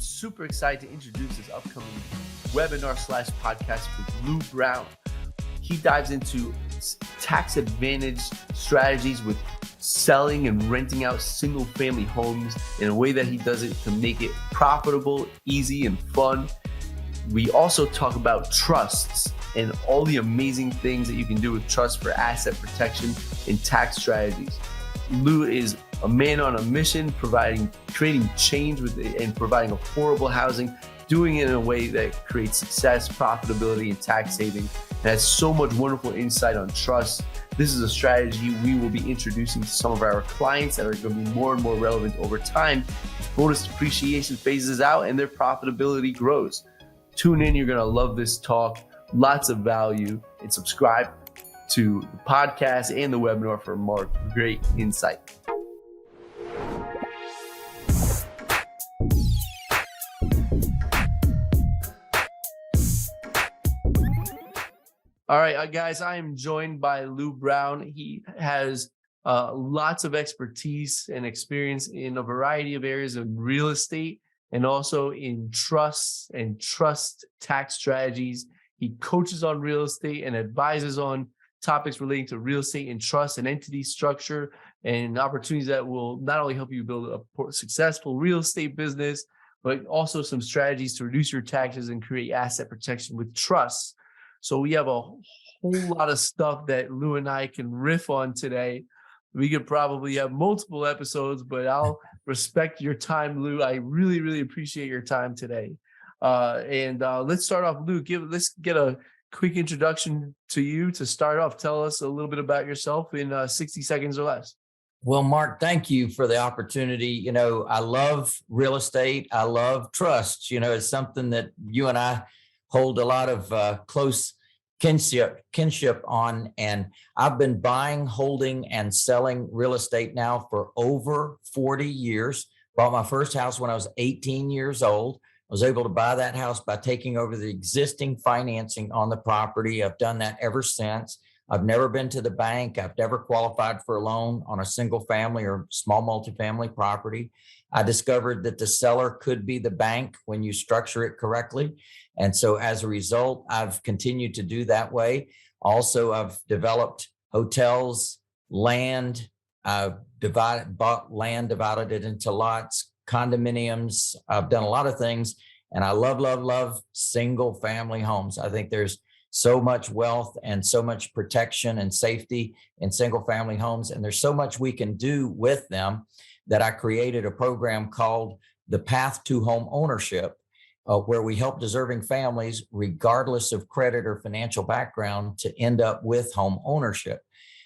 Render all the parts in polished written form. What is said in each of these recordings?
super excited to introduce this upcoming webinar/podcast with Lou Brown. He dives into tax advantage strategies with selling and renting out single family homes in a way that he does it to make it profitable, easy, and fun. We also talk about trusts and all the amazing things that you can do with trust for asset protection and tax strategies. Lou is a man on a mission, creating change and providing affordable housing, doing it in a way that creates success, profitability, and tax savings. And has so much wonderful insight on trust. This is a strategy we will be introducing to some of our clients that are going to be more and more relevant over time as bonus depreciation phases out and their profitability grows. Tune in, you're going to love this talk, lots of value, and subscribe to the podcast and the webinar for more great insight. All right, guys, I am joined by Lou Brown. He has lots of expertise and experience in a variety of areas of real estate and also in trusts and trust tax strategies. He coaches on real estate and advises on topics relating to real estate and trust and entity structure and opportunities that will not only help you build a successful real estate business, but also some strategies to reduce your taxes and create asset protection with trusts. So we have a whole lot of stuff that Lou and I can riff on today. We could probably have multiple episodes, but I'll respect your time, Lou. I really, really appreciate your time today. Let's start off, Lou. Let's get a quick introduction to you to start off. Tell us a little bit about yourself in 60 seconds or less. Well, Mark, thank you for the opportunity. I love real estate. I love trusts. It's something that you and I hold a lot of close kinship on. And I've been buying, holding, and selling real estate now for over 40 years. Bought my first house when I was 18 years old. I was able to buy that house by taking over the existing financing on the property. I've done that ever since. I've never been to the bank. I've never qualified for a loan on a single family or small multifamily property. I discovered that the seller could be the bank when you structure it correctly. And so as a result, I've continued to do that way. Also, I've developed hotels, land, bought land, divided it into lots, condominiums. I've done a lot of things, and I love single family homes. I think there's so much wealth and so much protection and safety in single family homes. And there's so much we can do with them that I created a program called the Path to Home Ownership, where we help deserving families, regardless of credit or financial background, to end up with home ownership.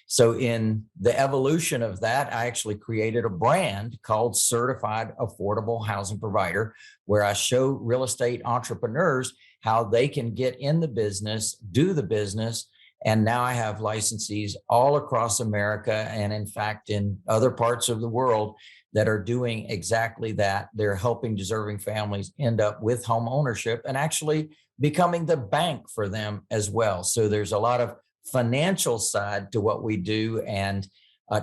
So in the evolution of that, I actually created a brand called Certified Affordable Housing Provider, where I show real estate entrepreneurs how they can get in the business, do the business. And now I have licensees all across America and in fact in other parts of the world that are doing exactly that. They're helping deserving families end up with home ownership and actually becoming the bank for them as well. So there's a lot of financial side to what we do and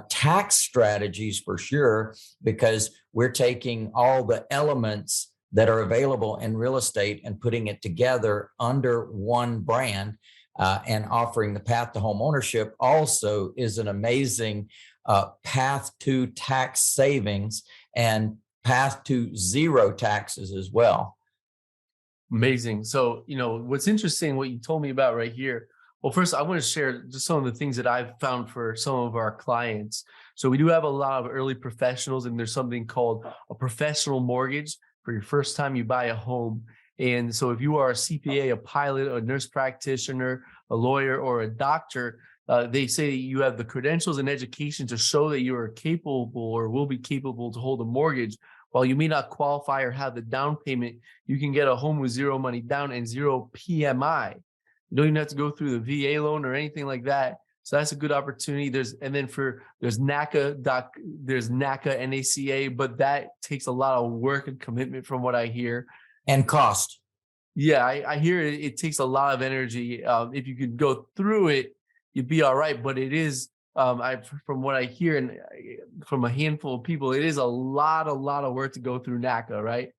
tax strategies for sure, because we're taking all the elements that are available in real estate and putting it together under one brand and offering the Path to Home Ownership also is an amazing path to tax savings and path to zero taxes as well. Amazing. So, what's interesting, what you told me about right here. Well, first, I want to share just some of the things that I've found for some of our clients. So we do have a lot of early professionals, and there's something called a professional mortgage for your first time you buy a home. And so if you are a CPA, a pilot, a nurse practitioner, a lawyer, or a doctor, they say you have the credentials and education to show that you are capable or will be capable to hold a mortgage. While you may not qualify or have the down payment, you can get a home with zero money down and zero PMI. You don't even have to go through the VA loan or anything like that. So that's a good opportunity. There's NACA, NACA, but that takes a lot of work and commitment from what I hear. And cost. Yeah, I hear it takes a lot of energy. If you could go through it, you'd be all right. But it is, from what I hear and from a handful of people, it is a lot of work to go through NACA, right?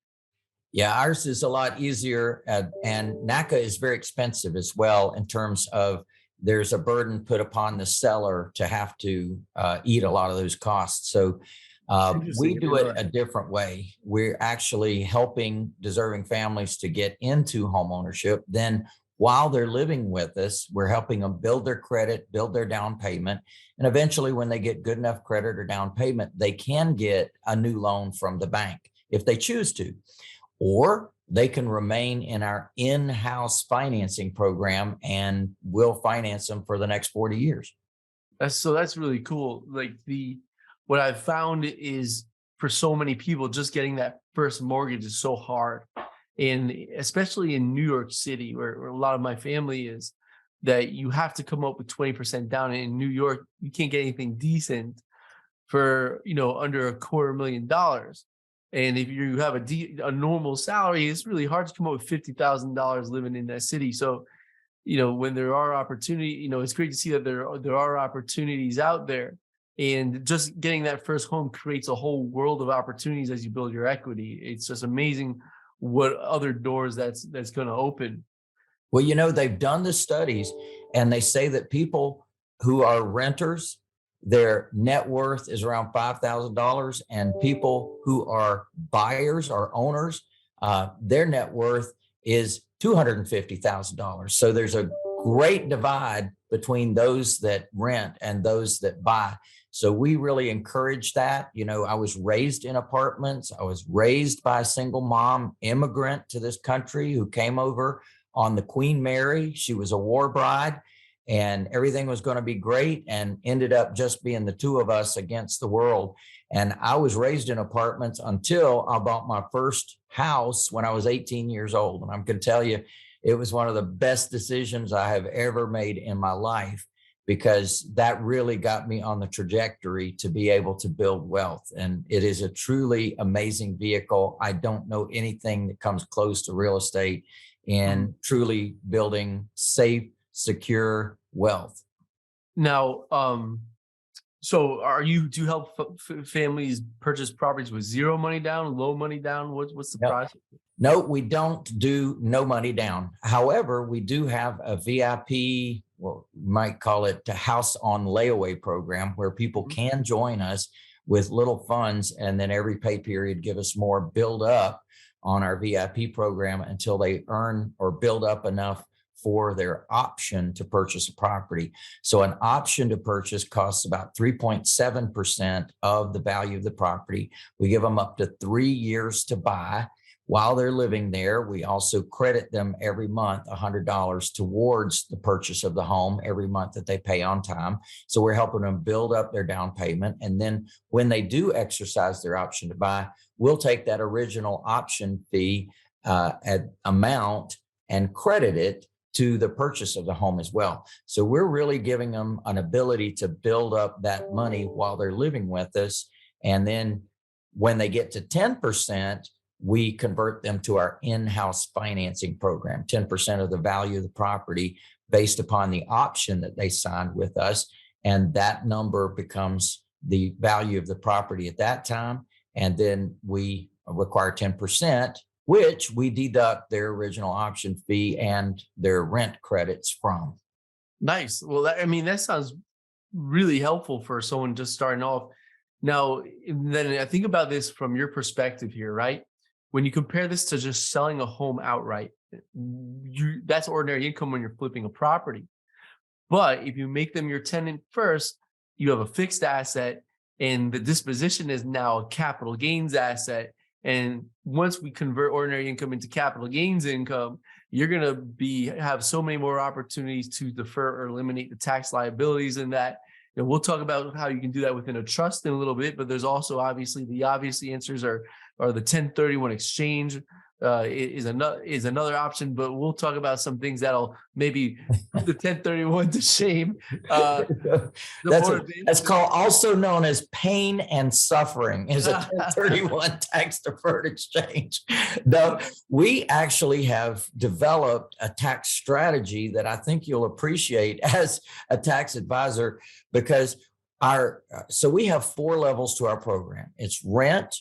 Yeah, ours is a lot easier, and NACA is very expensive as well in terms of there's a burden put upon the seller to have to eat a lot of those costs. So we Interesting. I do didn't know it a that. different way. We're actually helping deserving families to get into home ownership. Then while they're living with us, we're helping them build their credit, build their down payment. And eventually, when they get good enough credit or down payment, they can get a new loan from the bank if they choose to, or they can remain in our in-house financing program and we'll finance them for the next 40 years. That's really cool. Like what I've found is for so many people, just getting that first mortgage is so hard. And especially in New York City, where a lot of my family is, that you have to come up with 20% down. In New York, you can't get anything decent for, under $250,000. And if you have a normal salary, it's really hard to come up with $50,000 living in that city. So, when there are it's great to see that there are opportunities out there. And just getting that first home creates a whole world of opportunities as you build your equity. It's just amazing what other doors that's going to open. Well, they've done the studies and they say that people who are renters, their net worth is around $5,000, and people who are buyers or owners, their net worth is $250,000. So there's a great divide between those that rent and those that buy. So we really encourage that. I was raised in apartments. I was raised by a single mom immigrant to this country who came over on the Queen Mary. She was a war bride and everything was going to be great, and ended up just being the two of us against the world. And I was raised in apartments until I bought my first house when I was 18 years old. And I can tell you, it was one of the best decisions I have ever made in my life, because that really got me on the trajectory to be able to build wealth. And it is a truly amazing vehicle. I don't know anything that comes close to real estate in truly building safe, secure wealth. Now, so do you help families purchase properties with zero money down, low money down? What's the process? No, we don't do no money down. However, we do have a VIP, well, you might call it a house on layaway program, where people can join us with little funds, and then every pay period give us more build up on our VIP program until they earn or build up enough for their option to purchase a property. So an option to purchase costs about 3.7% of the value of the property. We give them up to 3 years to buy. While they're living there, we also credit them every month $100 towards the purchase of the home every month that they pay on time. So we're helping them build up their down payment. And then when they do exercise their option to buy, we'll take that original option fee amount and credit it to the purchase of the home as well. So we're really giving them an ability to build up that money while they're living with us. And then when they get to 10%, we convert them to our in-house financing program, 10% of the value of the property based upon the option that they signed with us. And that number becomes the value of the property at that time. And then we require 10%, which we deduct their original option fee and their rent credits from. Nice. Well, that sounds really helpful for someone just starting off. Now, then I think about this from your perspective here, right? When you compare this to just selling a home outright, that's ordinary income when you're flipping a property. But if you make them your tenant first, you have a fixed asset, and the disposition is now a capital gains asset. And once we convert ordinary income into capital gains income, you're going to have so many more opportunities to defer or eliminate the tax liabilities in that. And we'll talk about how you can do that within a trust in a little bit, but there's also obviously the obvious answers are the 1031 exchange is another option, but we'll talk about some things that'll maybe put the 1031 to shame. That's called, also known as pain and suffering, is a 1031 tax deferred exchange. No, we actually have developed a tax strategy that I think you'll appreciate as a tax advisor, because so we have 4 levels to our program. It's rent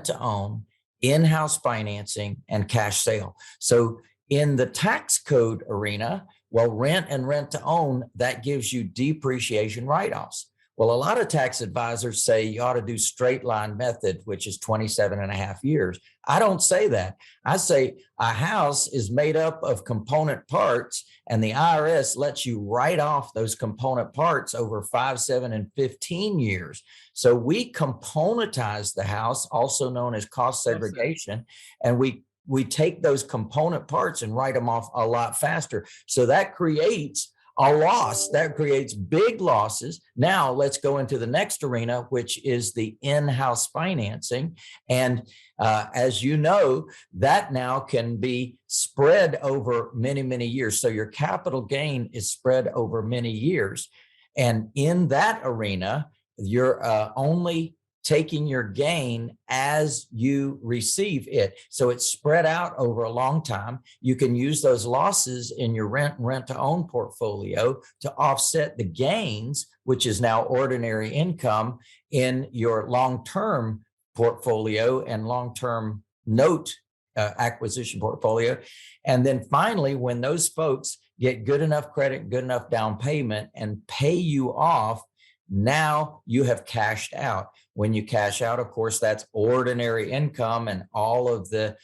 to own, in-house financing, and cash sale. So in the tax code arena, well, rent and rent to own, that gives you depreciation write-offs. Well, a lot of tax advisors say you ought to do straight line method, which is 27 and a half years. I don't say that. I say a house is made up of component parts, and the IRS lets you write off those component parts over 5, 7, and 15 years. So we componentize the house, also known as cost segregation, and we take those component parts and write them off a lot faster. So that creates a loss, that creates big losses. Now let's go into the next arena, which is the in-house financing. And as you know, that now can be spread over many, many years. So your capital gain is spread over many years. And in that arena, you're only taking your gain as you receive it. So it's spread out over a long time. You can use those losses in your rent and rent to own portfolio to offset the gains, which is now ordinary income, in your long-term portfolio and long-term note acquisition portfolio. And then finally, when those folks get good enough credit, good enough down payment, and pay you off, now you have cashed out. When you cash out, of course, that's ordinary income, and all of the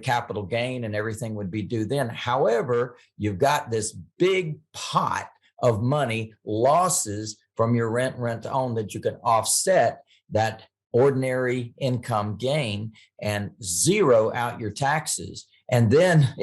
capital gain and everything would be due then. However, you've got this big pot of money, losses from your rent and rent to own, that you can offset that ordinary income gain and zero out your taxes. And then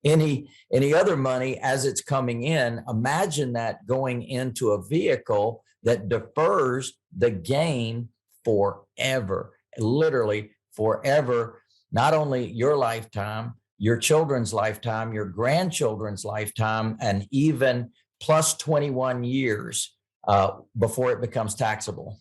any other money as it's coming in, imagine that going into a vehicle that defers the gain forever, literally forever, not only your lifetime, your children's lifetime, your grandchildren's lifetime, and even plus 21 years before it becomes taxable.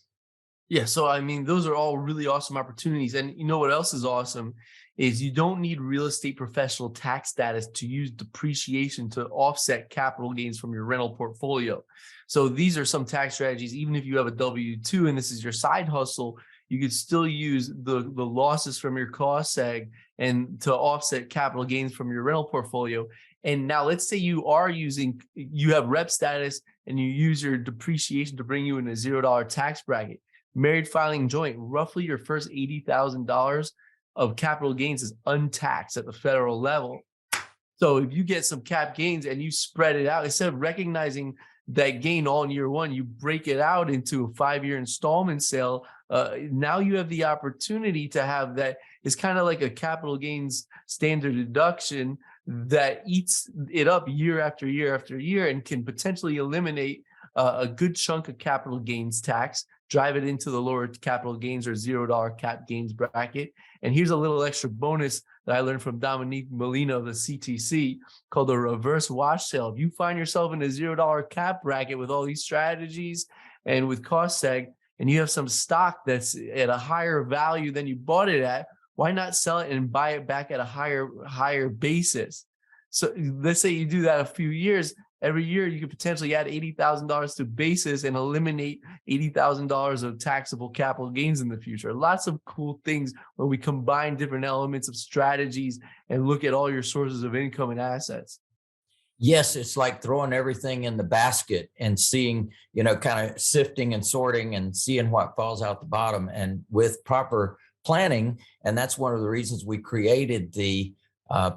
Yeah, so I mean, those are all really awesome opportunities. And you know what else is awesome is you don't need real estate professional tax status to use depreciation to offset capital gains from your rental portfolio. So these are some tax strategies. Even if you have a W-2 and this is your side hustle, you could still use the losses from your cost seg and to offset capital gains from your rental portfolio. And now let's say you have rep status and you use your depreciation to bring you in a $0 tax bracket. Married filing joint, roughly your first $80,000 of capital gains is untaxed at the federal level. So if you get some cap gains and you spread it out, instead of recognizing that gain all in year one, you break it out into a 5-year installment sale. Now you have the opportunity to have that. It's kind of like a capital gains standard deduction that eats it up year after year after year and can potentially eliminate a good chunk of capital gains tax, drive it into the lower capital gains or $0 cap gains bracket. And here's a little extra bonus that I learned from Dominique Molina of the CTC called the reverse wash sale. If you find yourself in a $0 cap bracket with all these strategies and with cost seg, and you have some stock that's at a higher value than you bought it at, why not sell it and buy it back at a higher basis? So let's say you do that a few years. Every year, you could potentially add $80,000 to basis and eliminate $80,000 of taxable capital gains in the future. Lots of cool things when we combine different elements of strategies and look at all your sources of income and assets. Yes, it's like throwing everything in the basket and seeing, kind of sifting and sorting and seeing what falls out the bottom. And with proper planning, and that's one of the reasons we created the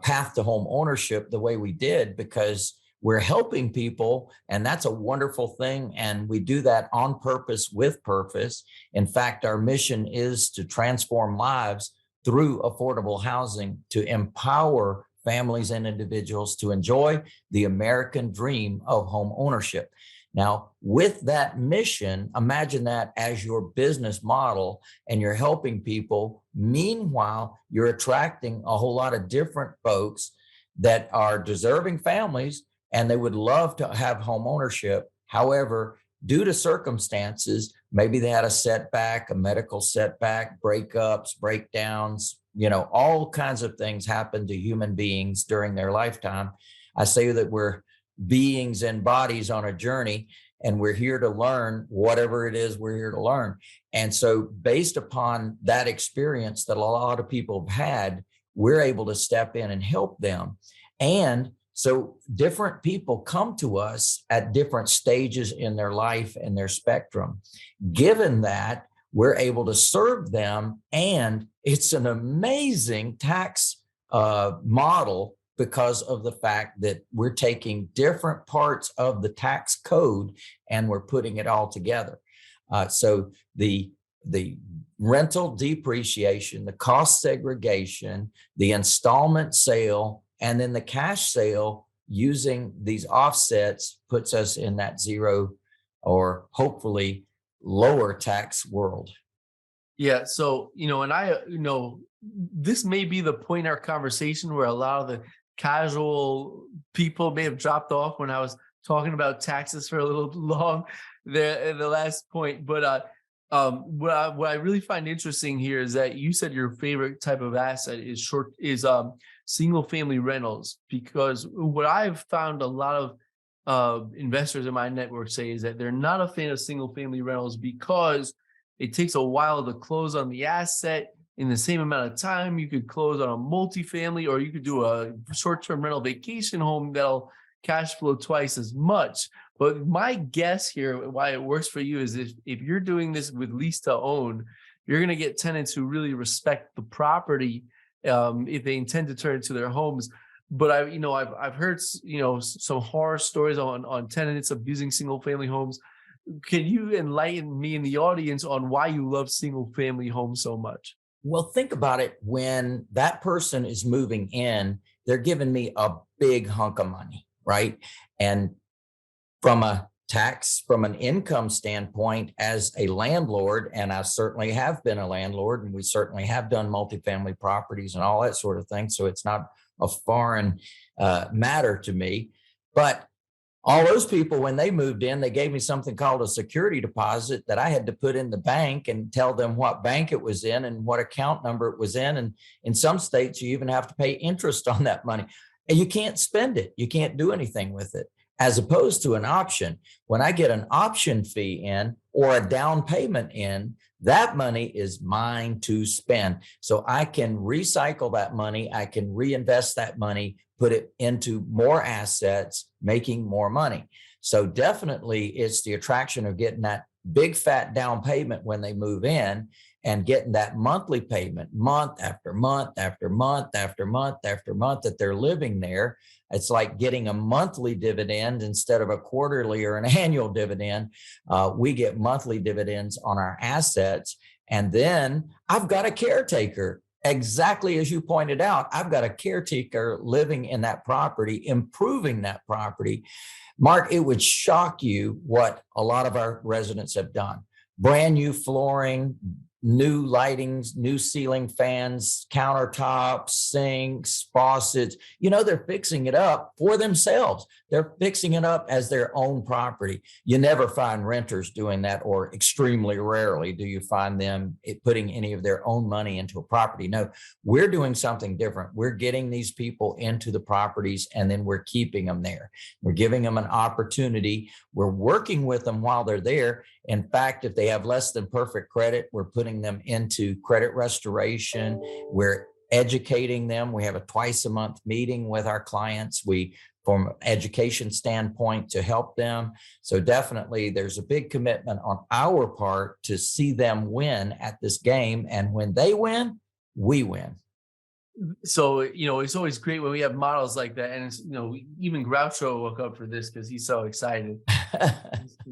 path to home ownership the way we did, because we're helping people, and that's a wonderful thing. And we do that on purpose, with purpose. In fact, our mission is to transform lives through affordable housing, to empower families and individuals to enjoy the American dream of home ownership. Now, with that mission, imagine that as your business model, and you're helping people. Meanwhile, you're attracting a whole lot of different folks that are deserving families, and they would love to have home ownership. However, due to circumstances, maybe they had a setback, a medical setback, breakups, breakdowns, all kinds of things happen to human beings during their lifetime. I say that we're beings and bodies on a journey, and we're here to learn whatever it is we're here to learn. And so based upon that experience that a lot of people have had, we're able to step in and help them. And so different people come to us at different stages in their life and their spectrum. Given that, we're able to serve them, and it's an amazing tax model because of the fact that we're taking different parts of the tax code and we're putting it all together. So the rental depreciation, the cost segregation, the installment sale, and then the cash sale using these offsets puts us in that zero or hopefully lower tax world. Yeah. So, this may be the point in our conversation where a lot of the casual people may have dropped off when I was talking about taxes for a little long there in the last point. But what I really find interesting here is that you said your favorite type of asset is single family rentals, because what I've found a lot of investors in my network say is that they're not a fan of single family rentals because it takes a while to close on the asset. In the same amount of time, you could close on a multifamily, or you could do a short-term rental vacation home that'll cash flow twice as much. But my guess here, why it works for you, is if you're doing this with lease to own, you're going to get tenants who really respect the property if they intend to turn it into their homes. But I've heard some horror stories on tenants abusing single family homes. Can you enlighten me and the audience on why you love single family homes so much? Well, think about it. When that person is moving in, they're giving me a big hunk of money, right? And from an income standpoint, as a landlord, and I certainly have been a landlord, and we certainly have done multifamily properties and all that sort of thing. So it's not a foreign matter to me. But all those people, when they moved in, they gave me something called a security deposit that I had to put in the bank and tell them what bank it was in and what account number it was in. And in some states, you even have to pay interest on that money. And you can't spend it. You can't do anything with it, as opposed to an option. When I get an option fee in or a down payment in, that money is mine to spend. So I can recycle that money. I can reinvest that money, put it into more assets, making more money. So definitely it's the attraction of getting that big fat down payment when they move in and getting that monthly payment month after month after month after month after month that they're living there. It's like getting a monthly dividend instead of a quarterly or an annual dividend. We get monthly dividends on our assets. And then I've got a caretaker. Exactly as you pointed out, I've got a caretaker living in that property, improving that property. Mark, it would shock you what a lot of our residents have done. Brand new flooring, new lightings, new ceiling fans, countertops, sinks, faucets. They're fixing it up for themselves. They're fixing it up as their own property. You never find renters doing that, or extremely rarely do you find them putting any of their own money into a property. No, we're doing something different. We're getting these people into the properties, and then we're keeping them there. We're giving them an opportunity. We're working with them while they're there. In fact, if they have less than perfect credit, we're putting them into credit restoration. We're educating them. We have a twice a month meeting with our clients. From an education standpoint, to help them. So definitely there's a big commitment on our part to see them win at this game. And when they win, we win. So, it's always great when we have models like that. And it's, even Groucho woke up for this because he's so excited.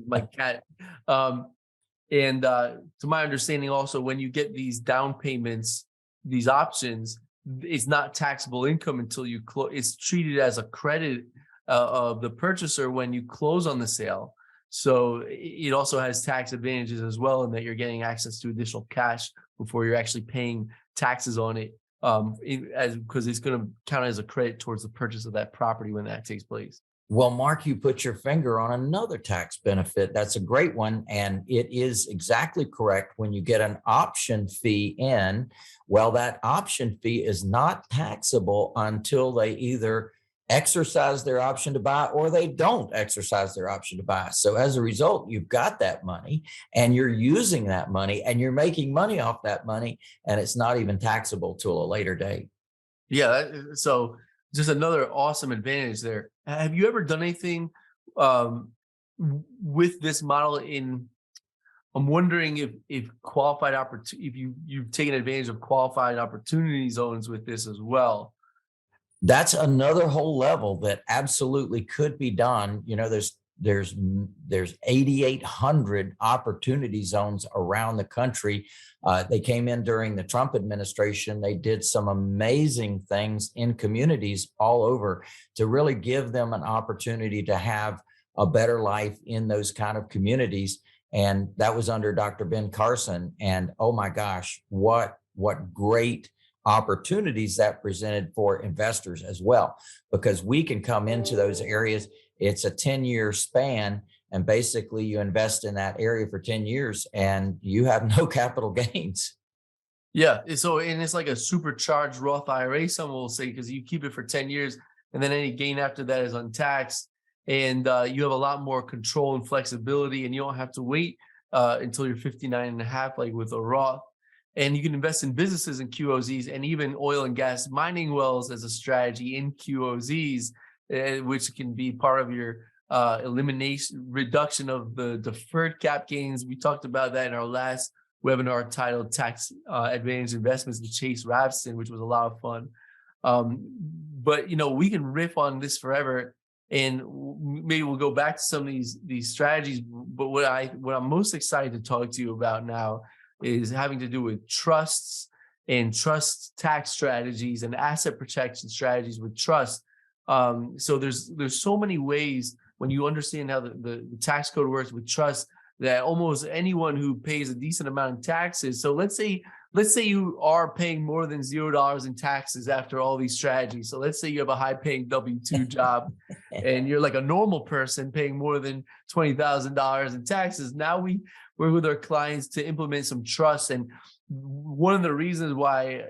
My cat. And to my understanding also, when you get these down payments, these options, it's not taxable income until you close. It's treated as a credit of the purchaser when you close on the sale. So it also has tax advantages as well, in that you're getting access to additional cash before you're actually paying taxes on it, because it's going to count as a credit towards the purchase of that property when that takes place. Well, Mark, you put your finger on another tax benefit. That's a great one. And it is exactly correct. When you get an option fee in, well, that option fee is not taxable until they either exercise their option to buy, or they don't exercise their option to buy. So as a result, you've got that money and you're using that money and you're making money off that money, and it's not even taxable till a later date. Yeah. So just another awesome advantage there. Have you ever done anything um, with this model I'm wondering if qualified opportunity, if you've taken advantage of qualified opportunity zones with this as well. That's another whole level that absolutely could be done. You know, there's 8,800 opportunity zones around the country. They came in during the Trump administration. They did some amazing things in communities all over to really give them an opportunity to have a better life in those kind of communities. And that was under Dr. Ben Carson. And oh my gosh, what great opportunities that presented for investors as well, because we can come into those areas. It's a 10-year span, and basically you invest in that area for 10 years and you have no capital gains. Yeah. So, and it's like a supercharged Roth IRA, some will say, because you keep it for 10 years and then any gain after that is untaxed. And you have a lot more control and flexibility, and you don't have to wait until you're 59 and a half, like with a Roth. And you can invest in businesses in QOZs and even oil and gas mining wells as a strategy in QOZs, which can be part of your reduction of the deferred cap gains. We talked about that in our last webinar titled Tax Advantage Investments with Chase Ravston, which was a lot of fun. But, we can riff on this forever, and maybe we'll go back to some of these strategies. But what I'm most excited to talk to you about now is having to do with trusts and trust tax strategies and asset protection strategies with trust. So there's so many ways when you understand how the tax code works with trust, that almost anyone who pays a decent amount in taxes. So let's say you are paying more than $0 in taxes after all these strategies. So let's say you have a high paying W-2 job and you're like a normal person paying more than $20,000 in taxes. Now we're with our clients to implement some trust. And one of the reasons why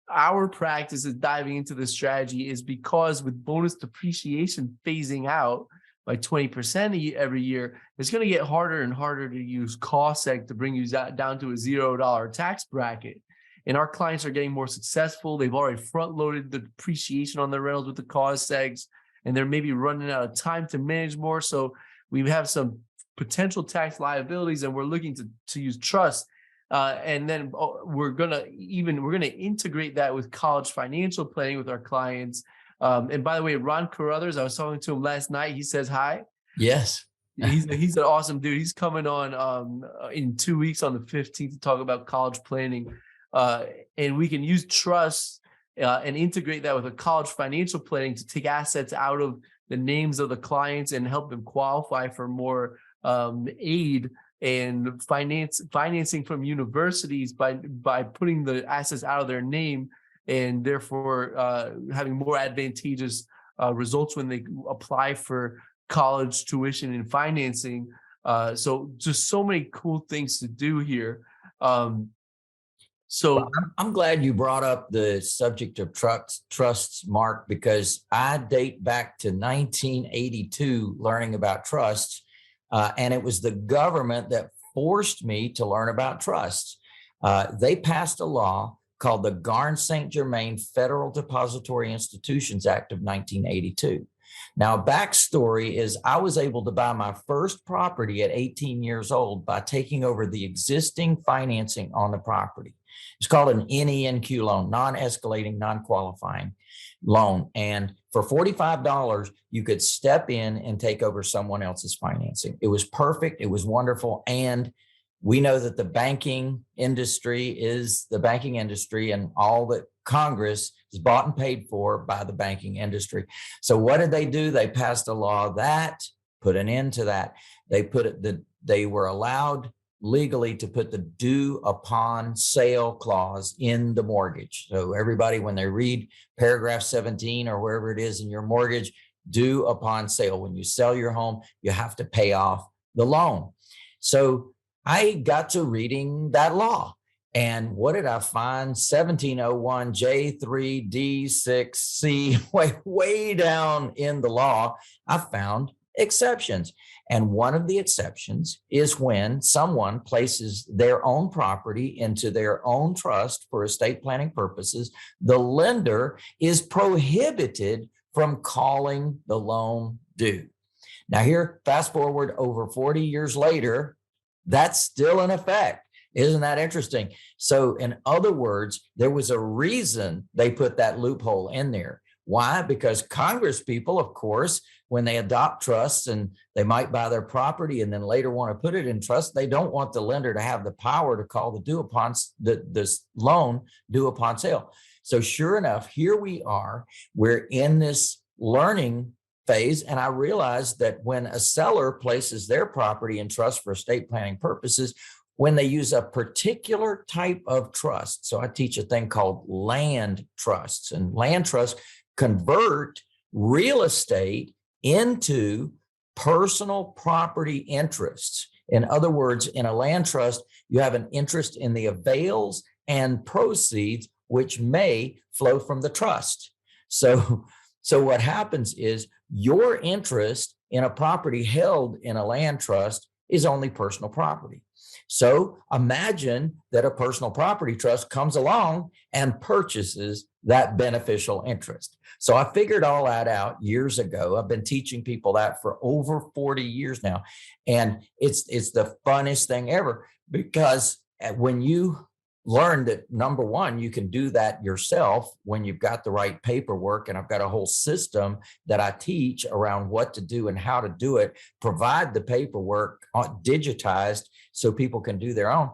our practice is diving into this strategy is because with bonus depreciation phasing out by 20% every year, it's going to get harder and harder to use cost seg to bring you down to a $0 tax bracket. And our clients are getting more successful. They've already front loaded the depreciation on their rentals with the cost segs, and they're maybe running out of time to manage more. So we have some potential tax liabilities, and we're looking to use trust. And then we're gonna integrate that with college financial planning with our clients. And by the way, Ron Carruthers, I was talking to him last night. He says hi. Yes. He's an awesome dude. He's coming on in 2 weeks on the 15th to talk about college planning. And we can use trust and integrate that with a college financial planning to take assets out of the names of the clients and help them qualify for more aid and financing from universities by putting the assets out of their name, and therefore having more advantageous results when they apply for college tuition and financing. So just so many cool things to do here. Well, I'm glad you brought up the subject of trusts, Mark, because I date back to 1982 learning about trusts. And it was the government that forced me to learn about trusts. They passed a law called the Garn-St. Germain Federal Depository Institutions Act of 1982. Now, backstory is I was able to buy my first property at 18 years old by taking over the existing financing on the property. It's called an NENQ loan, non-escalating, non-qualifying loan. And for $45, you could step in and take over someone else's financing. It was perfect. It was wonderful. And we know that the banking industry is the banking industry, and all that Congress is bought and paid for by the banking industry. So what did they do? They passed a law that put an end to that. They were allowed legally to put the due upon sale clause in the mortgage. So everybody, when they read paragraph 17 or wherever it is in your mortgage, due upon sale, when you sell your home, you have to pay off the loan. So I got to reading that law, And what did I find? 1701 J3D6C, way down in the law, I found exceptions. And one of the exceptions is when someone places their own property into their own trust for estate planning purposes, the lender is prohibited from calling the loan due. Now, here, fast forward over 40 years later, that's still in effect. Isn't that interesting? So, in other words, there was a reason they put that loophole in there. Why? Because Congress people, of course, when they adopt trusts and they might buy their property and then later want to put it in trust, they don't want the lender to have the power to call this loan due upon sale. So sure enough, here we are. We're in this learning phase. And I realized that when a seller places their property in trust for estate planning purposes, when they use a particular type of trust, so I teach a thing called land trusts, and land trusts convert real estate into personal property interests. In other words, in a land trust, you have an interest in the avails and proceeds, which may flow from the trust. So what happens is your interest in a property held in a land trust is only personal property. So imagine that a personal property trust comes along and purchases that beneficial interest. So I figured all that out years ago. I've been teaching people that for over 40 years now. And it's the funnest thing ever, because when you learn that, number one, you can do that yourself when you've got the right paperwork. And I've got a whole system that I teach around what to do and how to do it, provide the paperwork digitized so people can do their own.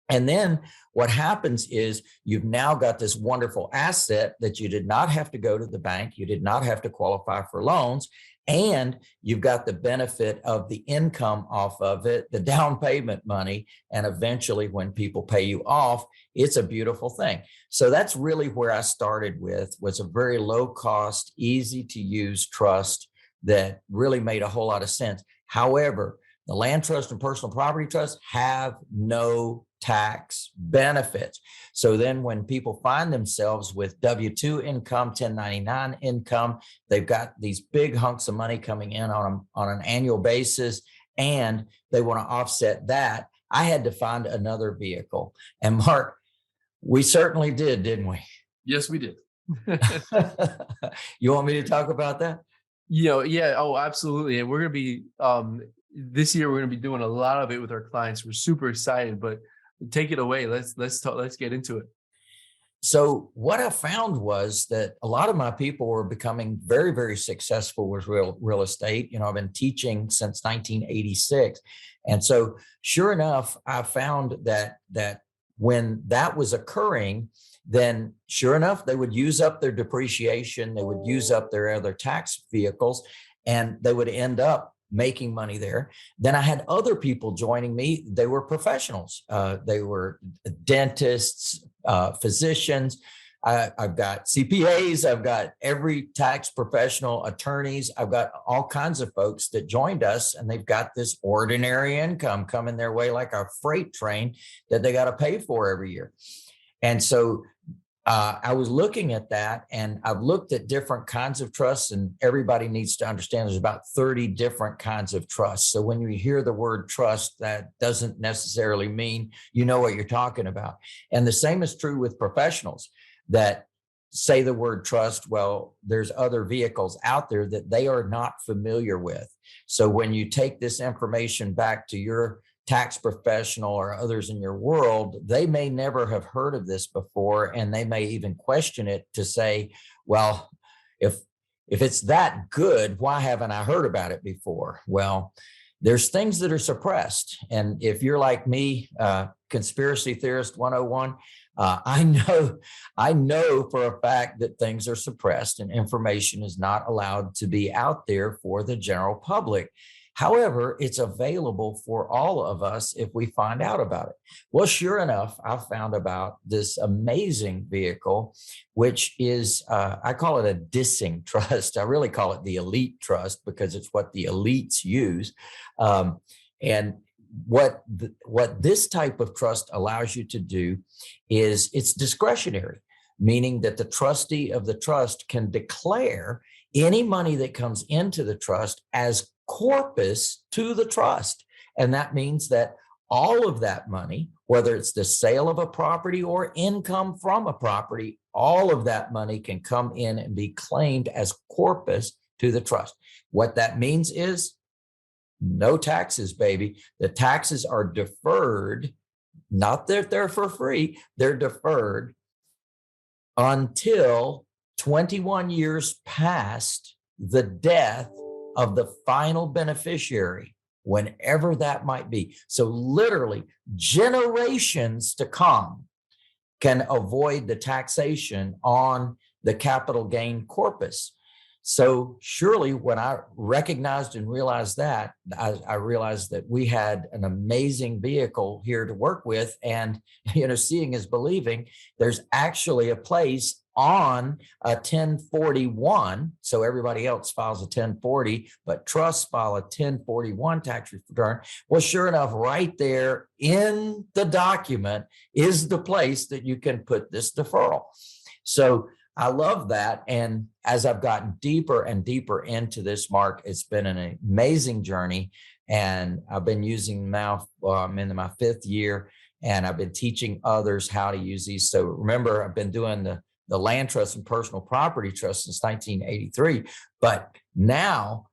And then what happens is you've now got this wonderful asset that you did not have to go to the bank. You did not have to qualify for loans. And you've got the benefit of the income off of it, the down payment money. And eventually when people pay you off, it's a beautiful thing. So that's really where I started with, was a very low cost, easy to use trust that really made a whole lot of sense. However, the land trust and personal property trust have no tax benefits. So then when people find themselves with W-2 income, 1099 income, they've got these big hunks of money coming in on an annual basis, and they want to offset that. I had to find another vehicle. And Mark, we certainly did, didn't we? Yes, we did. You want me to talk about that? Yeah. Oh, absolutely. And we're going to be, this year, we're going to be doing a lot of it with our clients. We're super excited, but take it away. Let's talk. Let's get into it. So what I found was that a lot of my people were becoming very, very successful with real estate. I've been teaching since 1986. And so sure enough, I found that when that was occurring, then sure enough, they would use up their depreciation. They would use up their other tax vehicles, and they would end up making money there. Then I had other people joining me. They were professionals. They were dentists, physicians. I've got CPAs. I've got every tax professional, attorneys. I've got all kinds of folks that joined us, and they've got this ordinary income coming their way like a freight train that they got to pay for every year. And so I was looking at that, and I've looked at different kinds of trusts, and everybody needs to understand there's about 30 different kinds of trusts. So when you hear the word trust, that doesn't necessarily mean you know what you're talking about. And the same is true with professionals that say the word trust. Well, there's other vehicles out there that they are not familiar with. So when you take this information back to your tax professional or others in your world, they may never have heard of this before, and they may even question it to say, well, if it's that good, why haven't I heard about it before? Well, there's things that are suppressed. And if you're like me, conspiracy theorist 101, I know for a fact that things are suppressed and information is not allowed to be out there for the general public. However, it's available for all of us if we find out about it. Well, sure enough, I found about this amazing vehicle, which is, I call it a dissing trust. I really call it the elite trust because it's what the elites use. And what this type of trust allows you to do is it's discretionary, meaning that the trustee of the trust can declare any money that comes into the trust as corpus to the trust. And that means that all of that money, whether it's the sale of a property or income from a property, all of that money can come in and be claimed as corpus to the trust. What that means is no taxes, baby. The taxes are deferred, not that they're for free, they're deferred until 21 years past the death of the final beneficiary, whenever that might be. So literally generations to come can avoid the taxation on the capital gain corpus. So surely when I recognized and realized that, I realized that we had an amazing vehicle here to work with. And, seeing is believing. There's actually a place on a 1041. So everybody else files a 1040, but trusts file a 1041 tax return. Well, sure enough, right there in the document is the place that you can put this deferral. So I love that. And as I've gotten deeper and deeper into this, Mark, it's been an amazing journey. And I've been using now, I'm into my 5th year, and I've been teaching others how to use these. So remember, I've been doing the land trust and personal property trust since 1983. But now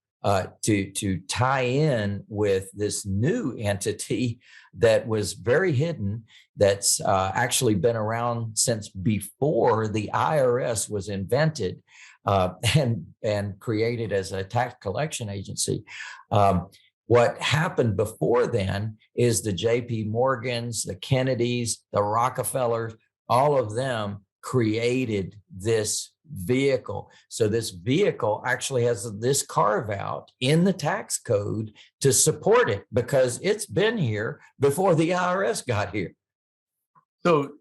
to tie in with this new entity that was very hidden, that's actually been around since before the IRS was invented and created as a tax collection agency. What happened before then is the JP Morgans, the Kennedys, the Rockefellers, all of them created this vehicle. So this vehicle actually has this carve out in the tax code to support it, because it's been here before the IRS got here. So,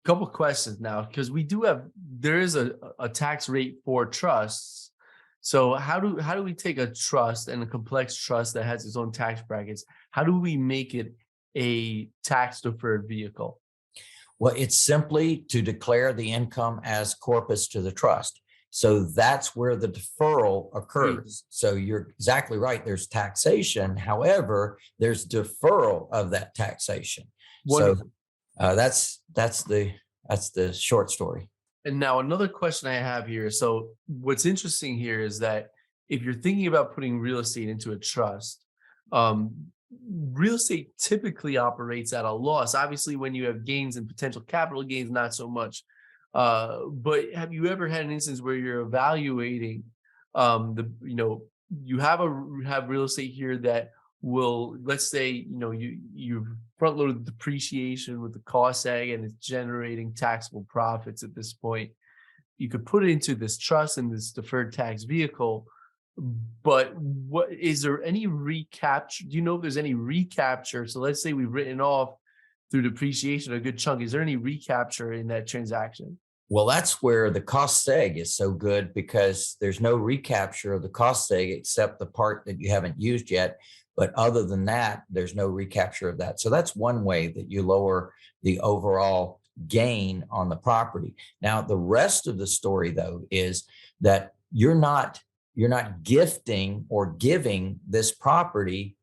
couple questions now, because there is a tax rate for trusts. So how do we take a trust and a complex trust that has its own tax brackets? How do we make it a tax deferred vehicle? Well, it's simply to declare the income as corpus to the trust. So that's where the deferral occurs. So you're exactly right. There's taxation. However, there's deferral of that taxation. Wonderful. So that's the short story. And now another question I have here. So what's interesting here is that if you're thinking about putting real estate into a trust, real estate typically operates at a loss. Obviously, when you have gains and potential capital gains, not so much. But have you ever had an instance where you're evaluating you have real estate here that will, let's say, you've front loaded the depreciation with the cost egg and it's generating taxable profits at this point. You could put it into this trust and this deferred tax vehicle. But what is there any recapture? Do you know if there's any recapture? So let's say we've written off through depreciation a good chunk. Is there any recapture in that transaction? Well, that's where the cost seg is so good, because there's no recapture of the cost seg except the part that you haven't used yet. But other than that, there's no recapture of that. So that's one way that you lower the overall gain on the property. Now, the rest of the story, though, is that you're not gifting or giving this property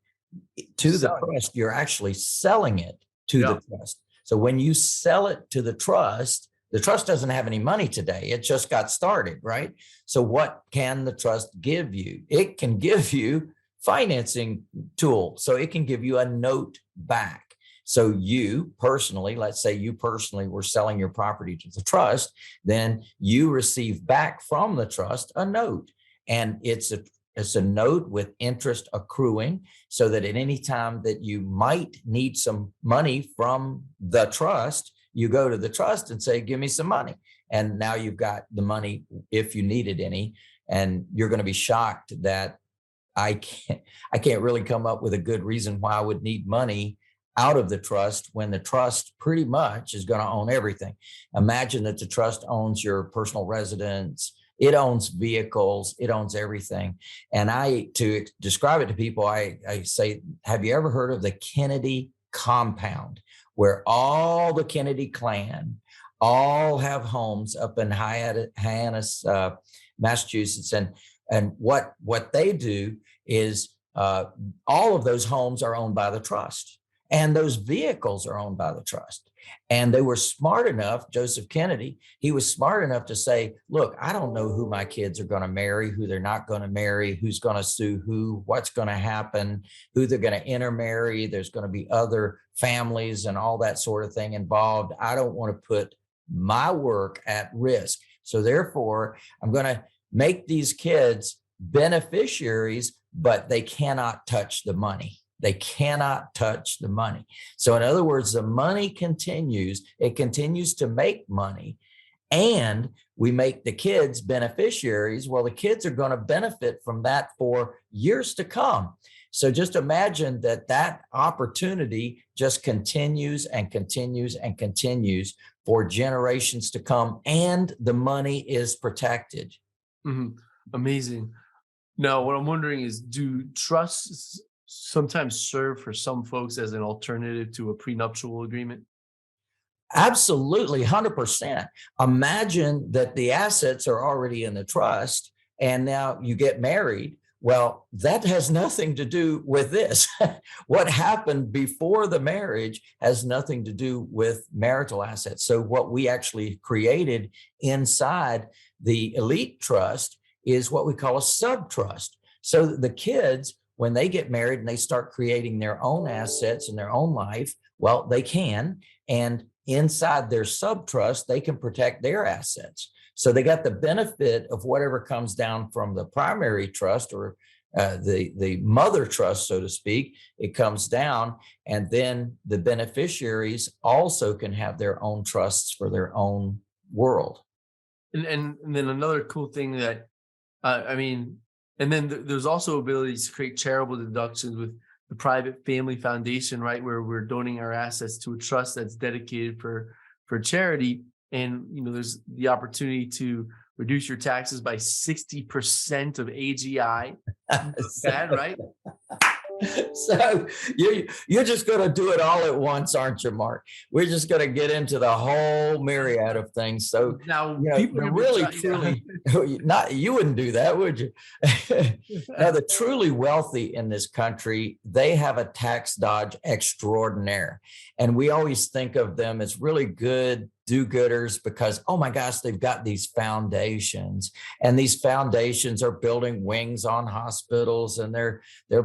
to the trust. You're actually selling it to the trust. So when you sell it to the trust doesn't have any money today. It just got started, right? So what can the trust give you? It can give you financing tool. So it can give you a note back. So you personally, let's say you personally were selling your property to the trust, then you receive back from the trust a note. And it's a note with interest accruing, so that at any time that you might need some money from the trust, you go to the trust and say, give me some money. And now you've got the money if you needed any. And you're going to be shocked that I can't really come up with a good reason why I would need money out of the trust when the trust pretty much is going to own everything. Imagine that the trust owns your personal residence, It owns vehicles. It owns everything. And to describe it to people, I say, have you ever heard of the Kennedy compound, where all the Kennedy clan all have homes up in Hyannis, Massachusetts? And what they do is all of those homes are owned by the trust, and those vehicles are owned by the trust. And they were smart enough, Joseph Kennedy, he was smart enough to say, look, I don't know who my kids are going to marry, who they're not going to marry, who's going to sue who, what's going to happen, who they're going to intermarry. There's going to be other families and all that sort of thing involved. I don't want to put my work at risk. So therefore, I'm going to make these kids beneficiaries, but they cannot touch the money. They cannot touch the money. So in other words, the money continues. It continues to make money, and we make the kids beneficiaries. Well, the kids are going to benefit from that for years to come. So just imagine that opportunity just continues and continues and continues for generations to come, and the money is protected. Mm-hmm. Amazing. Now, what I'm wondering is, do trusts sometimes serve for some folks as an alternative to a prenuptial agreement? Absolutely, 100%. Imagine that the assets are already in the trust, and now you get married. Well, that has nothing to do with this. What happened before the marriage has nothing to do with marital assets. So what we actually created inside the elite trust is what we call a subtrust. So the kids, when they get married and they start creating their own assets in their own life, well, they can. And inside their subtrust, they can protect their assets. So they got the benefit of whatever comes down from the primary trust, or the mother trust, so to speak. It comes down, and then the beneficiaries also can have their own trusts for their own world. And then another cool thing that, and then there's also abilities to create charitable deductions with the private family foundation, right? Where we're donating our assets to a trust that's dedicated for charity. And, there's the opportunity to reduce your taxes by 60% of AGI. Bad, right? So you're just going to do it all at once, aren't you, Mark? We're just going to get into the whole myriad of things. So now, people really, truly, not you wouldn't do that, would you? Now, the truly wealthy in this country, they have a tax dodge extraordinaire, and we always think of them as really good do-gooders because, oh my gosh, they've got these foundations, and these foundations are building wings on hospitals, and they're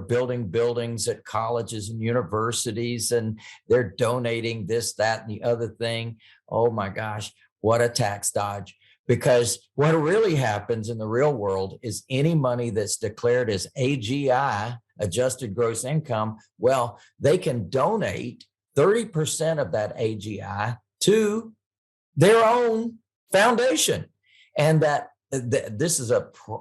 building buildings at colleges and universities, and they're donating this, that, and the other thing. Oh my gosh, what a tax dodge. Because what really happens in the real world is any money that's declared as AGI, adjusted gross income, well, they can donate 30% of that AGI to their own foundation. And this is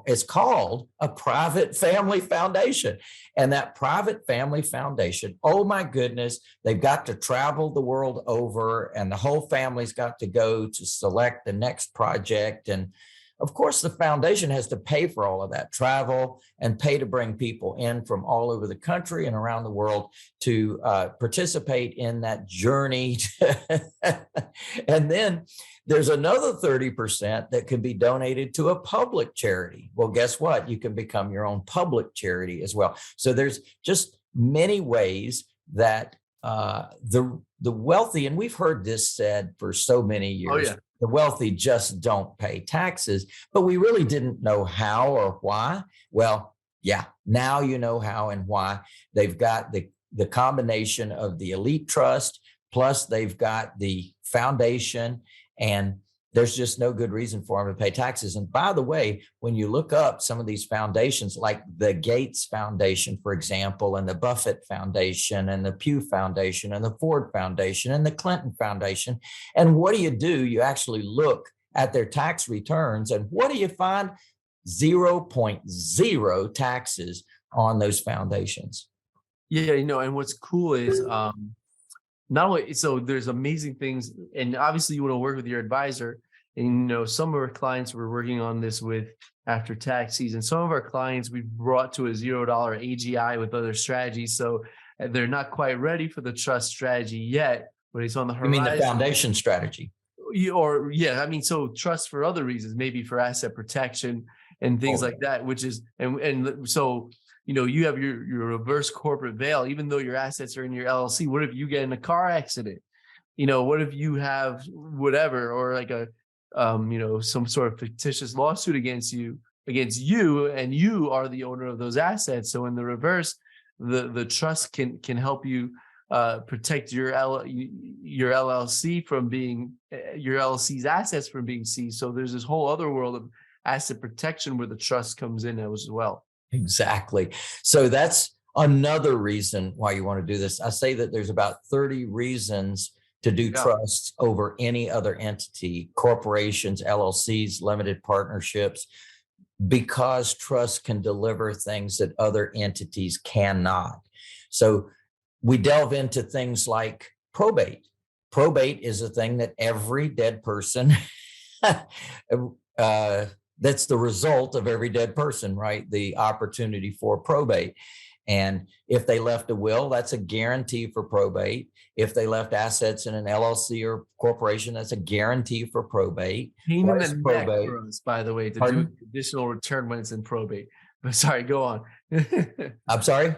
it's called a private family foundation. And that private family foundation, oh my goodness, they've got to travel the world over, and the whole family's got to go to select the next project. And of course, the foundation has to pay for all of that travel and pay to bring people in from all over the country and around the world to participate in that journey. And then there's another 30% that can be donated to a public charity. Well, guess what? You can become your own public charity as well. So there's just many ways that the wealthy, and we've heard this said for so many years, Oh, yeah. The wealthy just don't pay taxes, but we really didn't know how or why. Well, yeah, now you know how and why. They've got the combination of the elite trust, plus they've got the foundation, and there's just no good reason for them to pay taxes. And by the way, when you look up some of these foundations, like the Gates Foundation, for example, and the Buffett Foundation, and the Pew Foundation, and the Ford Foundation, and the Clinton Foundation, and what do? You actually look at their tax returns, and what do you find? 0.0 taxes on those foundations. Yeah, and what's cool is not only, so there's amazing things, and obviously you want to work with your advisor, And, some of our clients we're working on this with after tax season. Some of our clients we've brought to a $0 AGI with other strategies. So they're not quite ready for the trust strategy yet, but it's on the You mean the horizon. foundation strategy? So trust for other reasons, maybe for asset protection and things like that, which is, and so, you have your reverse corporate veil, even though your assets are in your LLC. What if you get in a car accident? What if you have whatever, or like some sort of fictitious lawsuit against you, and you are the owner of those assets. So in the reverse, the trust can help you protect your LLC from being your LLC's assets from being seized. So there's this whole other world of asset protection where the trust comes in as well. Exactly. So that's another reason why you want to do this. I say that there's about 30 reasons to do trusts over any other entity, corporations, LLCs, limited partnerships, because trust can deliver things that other entities cannot. So we delve into things like probate. Probate is a thing that every dead person, that's the result of every dead person, right? The opportunity for probate. And if they left a will, that's a guarantee for probate. If they left assets in an LLC or corporation, that's a guarantee for probate. Pain in the neck for us, by the way, to do additional return when it's in probate. But sorry, go on. I'm sorry?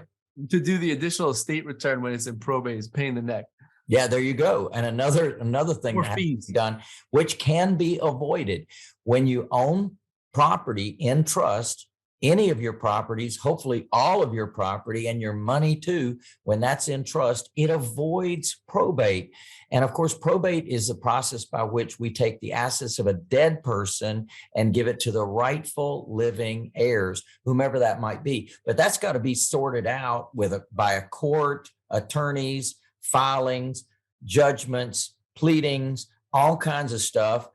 To do the additional estate return when it's in probate is pain in the neck. Yeah, there you go. And another thing that has to be done, which can be avoided when you own property in trust, any of your properties, hopefully all of your property and your money too, when that's in trust, it avoids probate. And of course, probate is the process by which we take the assets of a dead person and give it to the rightful living heirs, whomever that might be. But that's got to be sorted out by a court, attorneys, filings, judgments, pleadings, all kinds of stuff.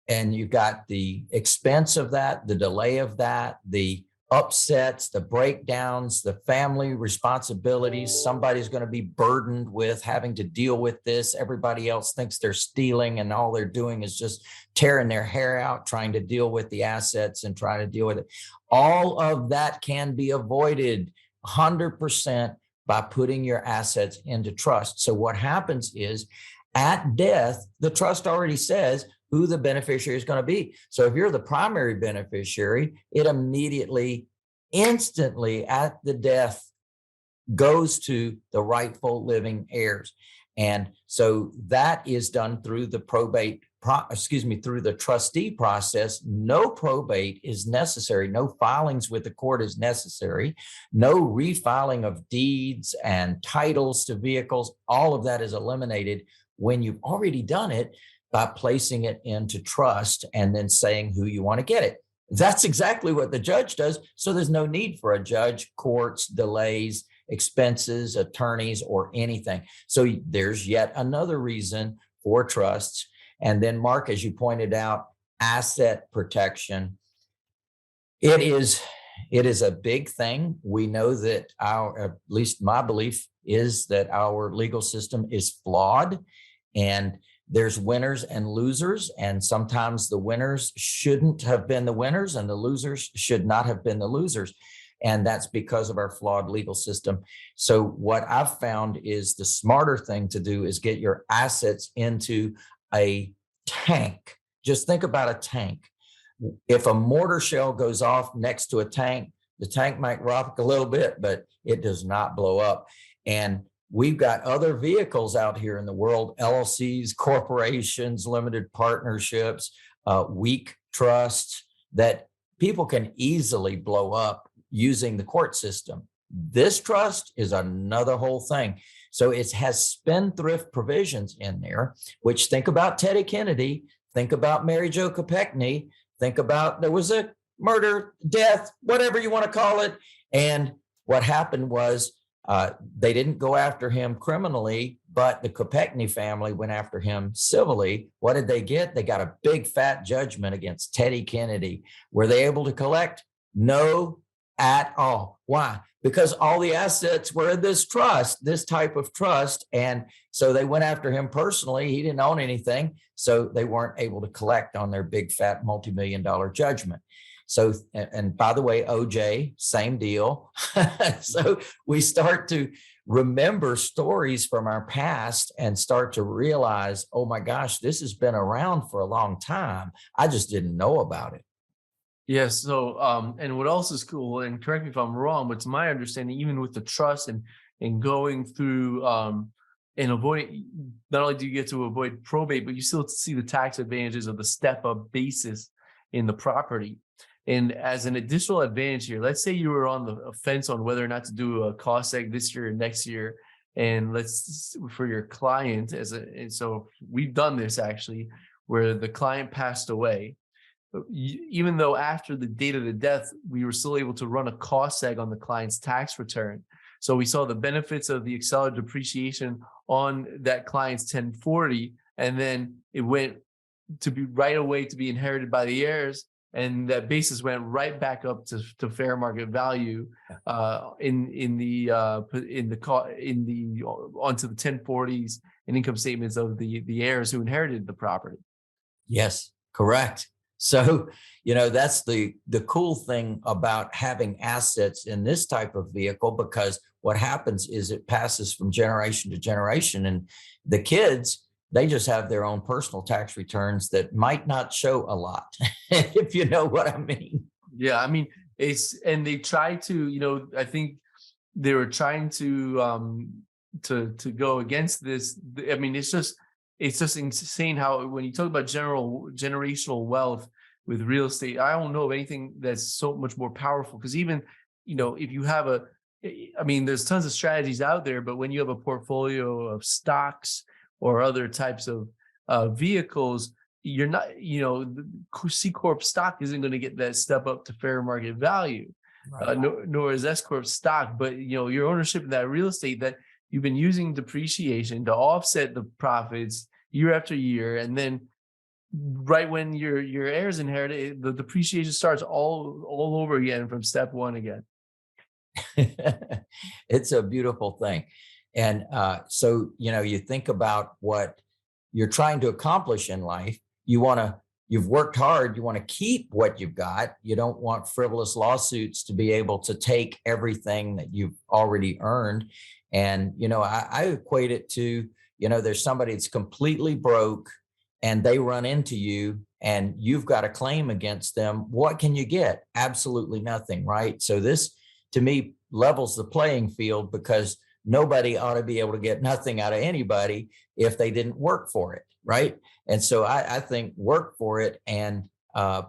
And you've got the expense of that, the delay of that, the upsets, the breakdowns, the family responsibilities. Somebody's going to be burdened with having to deal with this. Everybody else thinks they're stealing, and all they're doing is just tearing their hair out, trying to deal with the assets and trying to deal with it. All of that can be avoided 100% by putting your assets into trust. So what happens is, at death, the trust already says who the beneficiary is going to be. So if you're the primary beneficiary, it immediately, instantly at the death goes to the rightful living heirs. And so that is done through the through the trustee process. No probate is necessary. No filings with the court is necessary. No refiling of deeds and titles to vehicles. All of that is eliminated when you've already done it by placing it into trust and then saying who you want to get it. That's exactly what the judge does. So there's no need for a judge, courts, delays, expenses, attorneys, or anything. So there's yet another reason for trusts. And then, Mark, as you pointed out, asset protection. It is a big thing. We know that at least my belief is that our legal system is flawed, and there's winners and losers, and sometimes the winners shouldn't have been the winners and the losers should not have been the losers. And that's because of our flawed legal system. So what I've found is the smarter thing to do is get your assets into a tank. Just think about a tank. If a mortar shell goes off next to a tank, the tank might rock a little bit, but it does not blow up. And we've got other vehicles out here in the world, LLCs, corporations, limited partnerships, weak trusts that people can easily blow up using the court system. This trust is another whole thing. So it has spendthrift provisions in there, which, think about Teddy Kennedy, think about Mary Jo Kopechne, think about there was a murder, death, whatever you want to call it. And what happened was, they didn't go after him criminally, but the Kopechne family went after him civilly. What did they get? They got a big fat judgment against Teddy Kennedy. Were they able to collect? No, at all. Why? Because all the assets were in this trust, this type of trust. And so they went after him personally. He didn't own anything. So they weren't able to collect on their big fat multi-million-dollar judgment. So, and by the way, OJ, same deal. So we start to remember stories from our past and start to realize, oh my gosh, this has been around for a long time. I just didn't know about it. Yes. So, and what else is cool, and correct me if I'm wrong, but to my understanding, even with the trust and going through, and avoid, not only do you get to avoid probate, but you still see the tax advantages of the step up basis in the property. And as an additional advantage here, let's say you were on the fence on whether or not to do a cost seg this year or next year. And let's, for your client, and so we've done this actually, where the client passed away. Even though after the date of the death, we were still able to run a cost seg on the client's tax return. So we saw the benefits of the accelerated depreciation on that client's 1040, and then it went to be right away to be inherited by the heirs. And that basis went right back up to fair market value onto the 1040s and income statements of the heirs who inherited the property. Yes, correct. So, that's the cool thing about having assets in this type of vehicle, because what happens is it passes from generation to generation, and the kids, they just have their own personal tax returns that might not show a lot, if you know what I mean. Yeah, I mean, and they try to, I think they were trying to go against this. I mean, it's just insane how when you talk about generational wealth with real estate, I don't know of anything that's so much more powerful. Because even, if you have there's tons of strategies out there, but when you have a portfolio of stocks or other types of vehicles, you're not, the C Corp stock isn't going to get that step up to fair market value, right. Nor is S Corp stock. But, your ownership of that real estate that you've been using depreciation to offset the profits year after year. And then right when your heirs inherit it, the depreciation starts all over again from step one again. It's a beautiful thing. And so, you think about what you're trying to accomplish in life. You've worked hard. You want to keep what you've got. You don't want frivolous lawsuits to be able to take everything that you've already earned. And, I equate it to, there's somebody that's completely broke and they run into you and you've got a claim against them. What can you get? Absolutely nothing, right? So this, to me, levels the playing field, because nobody ought to be able to get nothing out of anybody if they didn't work for it, right? And so I think work for it and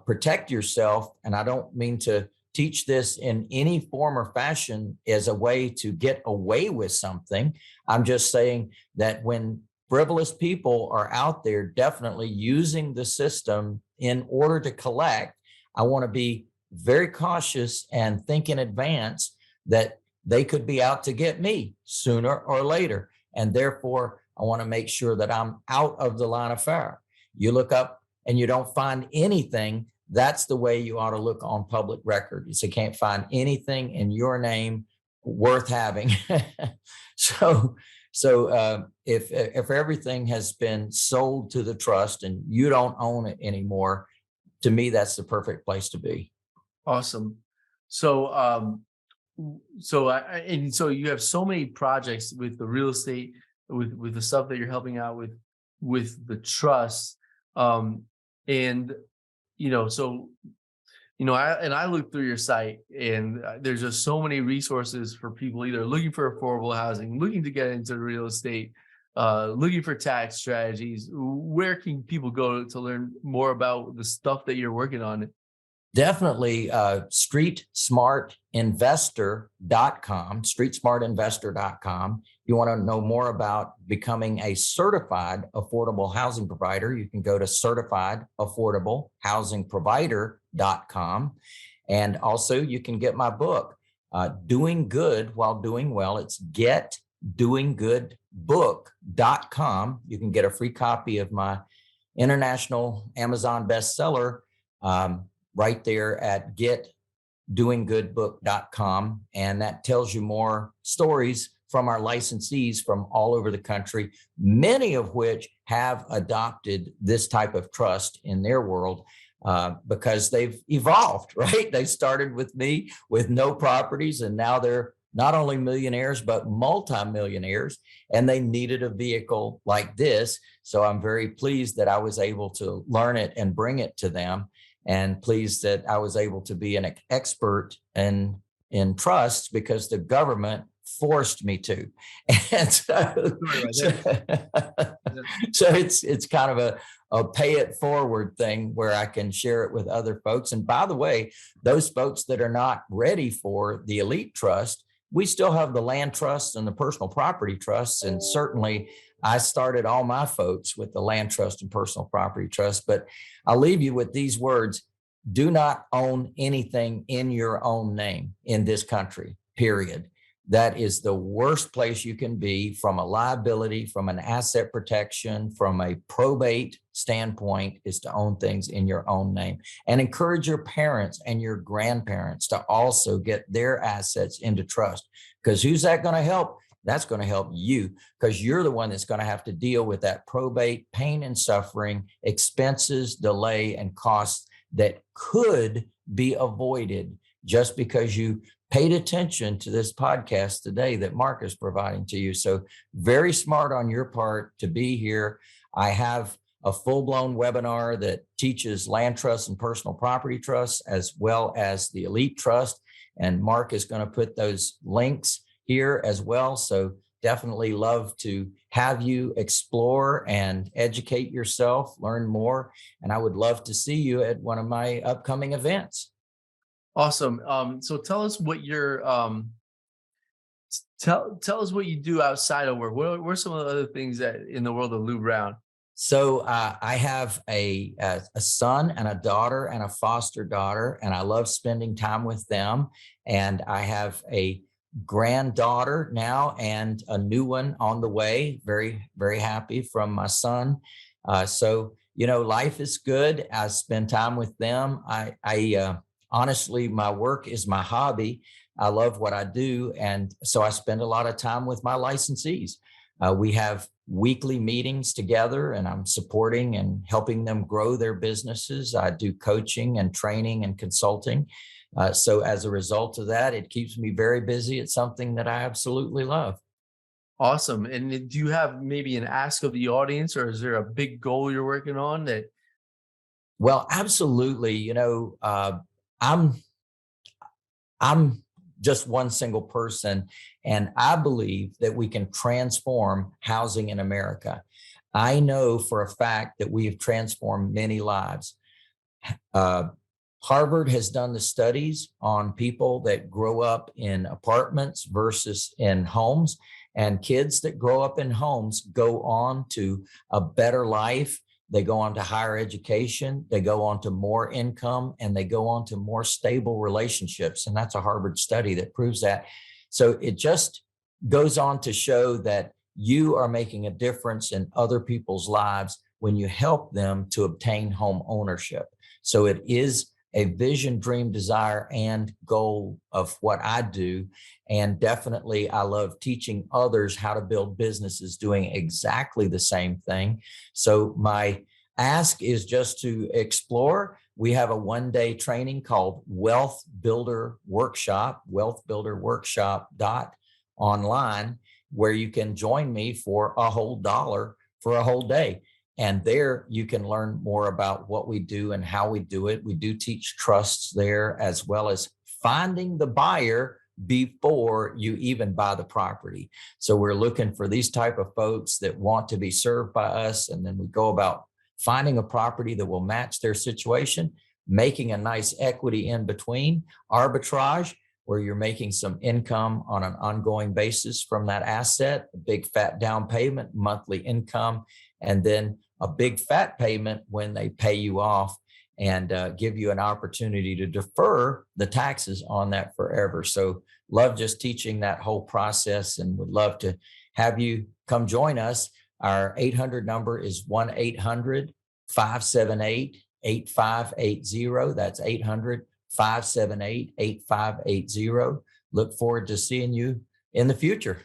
protect yourself. And I don't mean to teach this in any form or fashion as a way to get away with something. I'm just saying that when frivolous people are out there definitely using the system in order to collect, I want to be very cautious and think in advance that they could be out to get me sooner or later. And therefore, I want to make sure that I'm out of the line of fire. You look up and you don't find anything, that's the way you ought to look on public record. You say, can't find anything in your name worth having. So if everything has been sold to the trust and you don't own it anymore, to me, that's the perfect place to be. Awesome. So, so you have so many projects with the real estate, with the stuff that you're helping out with the trust, and I looked through your site, and there's just so many resources for people either looking for affordable housing, looking to get into real estate, looking for tax strategies. Where can people go to learn more about the stuff that you're working on? Definitely streetsmartinvestor.com. You want to know more about becoming a certified affordable housing provider, you can go to certifiedaffordablehousingprovider.com. And also you can get my book, Doing Good While Doing Well. It's getdoinggoodbook.com. You can get a free copy of my international Amazon bestseller right there at doinggoodbook.com. And that tells you more stories from our licensees from all over the country, many of which have adopted this type of trust in their world because they've evolved, right? They started with me with no properties, and now they're not only millionaires, but multimillionaires, and they needed a vehicle like this. So I'm very pleased that I was able to learn it and bring it to them, and pleased that I was able to be an expert in trusts because the government forced me to. And so, so it's kind of a pay it forward thing where I can share it with other folks. And by the way, those folks that are not ready for the elite trust, we still have the land trusts and the personal property trusts. And certainly I started all my folks with the land trust and personal property trust. But I'll leave you with these words: do not own anything in your own name in this country, period. That is the worst place you can be from a liability, from an asset protection, from a probate standpoint, is to own things in your own name. And encourage your parents and your grandparents to also get their assets into trust. Because who's that going to help? That's going to help you, because you're the one that's going to have to deal with that probate, pain and suffering, expenses, delay, and costs that could be avoided just because you paid attention to this podcast today that Mark is providing to you. So very smart on your part to be here. I have a full-blown webinar that teaches land trusts and personal property trusts, as well as the elite trust. And Mark is going to put those links here as well. So definitely love to have you explore and educate yourself, learn more. And I would love to see you at one of my upcoming events. Awesome. So tell us what your tell us what you do outside of work. What are some of the other things that in the world of Lou Brown? So I have a son and a daughter and a foster daughter, and I love spending time with them. And I have a granddaughter now and a new one on the way. Very, very happy from my son. So, you know, life is good. I spend time with them. I honestly, my work is my hobby. I love what I do. And so I spend a lot of time with my licensees. We have weekly meetings together, and I'm supporting and helping them grow their businesses. I do coaching and training and consulting. So as a result of that, it keeps me very busy. It's something that I absolutely love. Awesome. And do you have maybe an ask of the audience, or is there a big goal you're working on that? Well, absolutely. You know, I'm just one single person, and I believe that we can transform housing in America. I know for a fact that we have transformed many lives. Harvard has done the studies on people that grow up in apartments versus in homes, and kids that grow up in homes go on to a better life. They go on to higher education, they go on to more income, and they go on to more stable relationships. And that's a Harvard study that proves that. So it just goes on to show that you are making a difference in other people's lives when you help them to obtain home ownership. So it is a vision, dream, desire, and goal of what I do. And definitely, I love teaching others how to build businesses doing exactly the same thing. So my ask is just to explore. We have a one-day training called Wealth Builder Workshop, wealthbuilderworkshop.online, where you can join me for a whole $1 for a whole day. And there you can learn more about what we do and how we do it. We do teach trusts there, as well as finding the buyer before you even buy the property. So we're looking for these type of folks that want to be served by us. And then we go about finding a property that will match their situation, making a nice equity in between, arbitrage, where you're making some income on an ongoing basis from that asset, a big fat down payment, monthly income, and then a big fat payment when they pay you off, and give you an opportunity to defer the taxes on that forever. So love just teaching that whole process, and would love to have you come join us. Our 800 number is 1-800-578-8580. That's 578-8580. Look forward to seeing you in the future.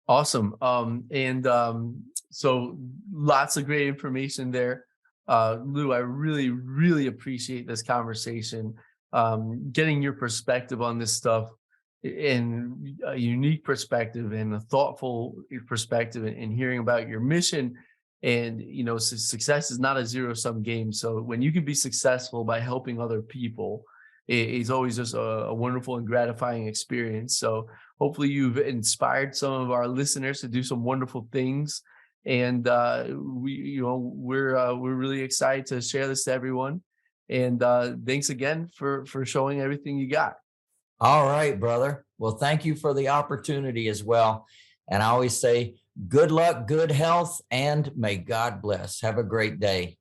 Awesome. So lots of great information there. Lou, I really, really appreciate this conversation. Getting your perspective on this stuff, and a unique perspective and a thoughtful perspective, and hearing about your mission. And success is not a zero-sum game. So when you can be successful by helping other people, it's always just a wonderful and gratifying experience. So hopefully you've inspired some of our listeners to do some wonderful things. And we're really excited to share this to everyone. And thanks again for showing everything you got. All right, brother. Well, thank you for the opportunity as well. And I always say, good luck, good health, and may God bless. Have a great day.